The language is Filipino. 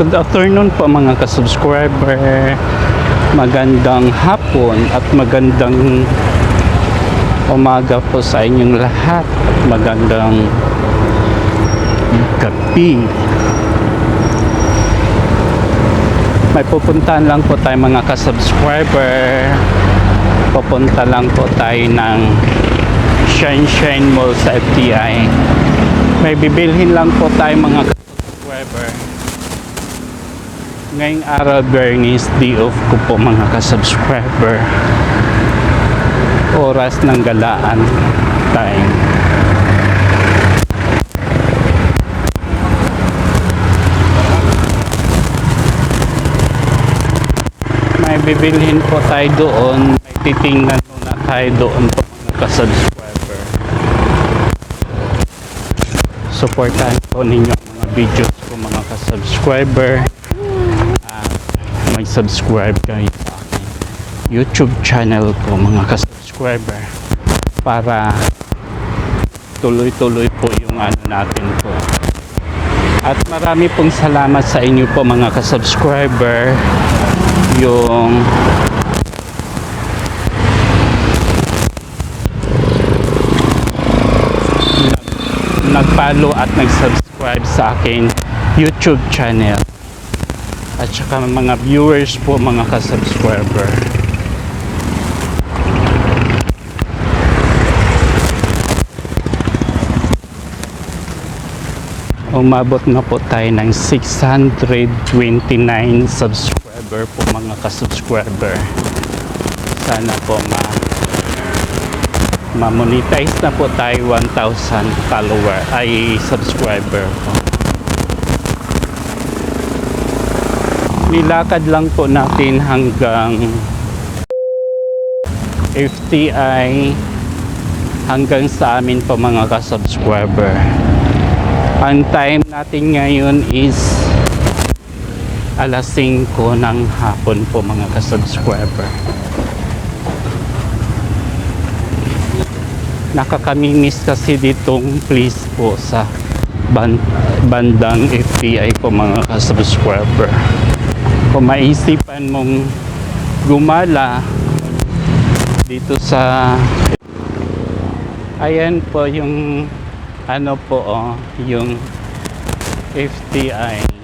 Good afternoon po mga ka-subscriber. Magandang hapon at magandang umaga po sa inyong lahat. Magandang gabi. May pupuntahan lang po tayo mga ka-subscriber. Pupunta lang po tayo ng Shine Mall sa FTI. May bibilhin lang po tayo mga ka-subscriber. Ngayong araw, Bernice, day off ko po mga ka-subscriber. Oras ng galaan time. May bibilhin po tayo doon. May titingnan muna tayo doon po mga ka-subscriber. Supportahan po ninyo ang mga videos ko mga ka-subscriber. May subscribe kayo sa aking YouTube channel ko mga ka-subscriber para tuloy-tuloy po yung ano natin po. At marami pong salamat sa inyo po mga ka-subscriber, yung nag-follow at nag-subscribe sa aking YouTube channel. At saka mga viewers po mga ka-subscriber. Umabot na po tayo ng 629 subscriber po mga ka-subscriber. Sana po ma-monetize na po tayo 1,000 follower ay subscriber po. Nilakad lang po natin hanggang FTI, hanggang sa amin po mga ka-subscriber. Ang time natin ngayon is alas 5 ng hapon po mga ka-subscriber. Nakakaminis kasi ditong place po sa bandang FTI po mga ka-subscriber. Kung maisipan mong gumala dito sa ayan po yung ano po yung FTI.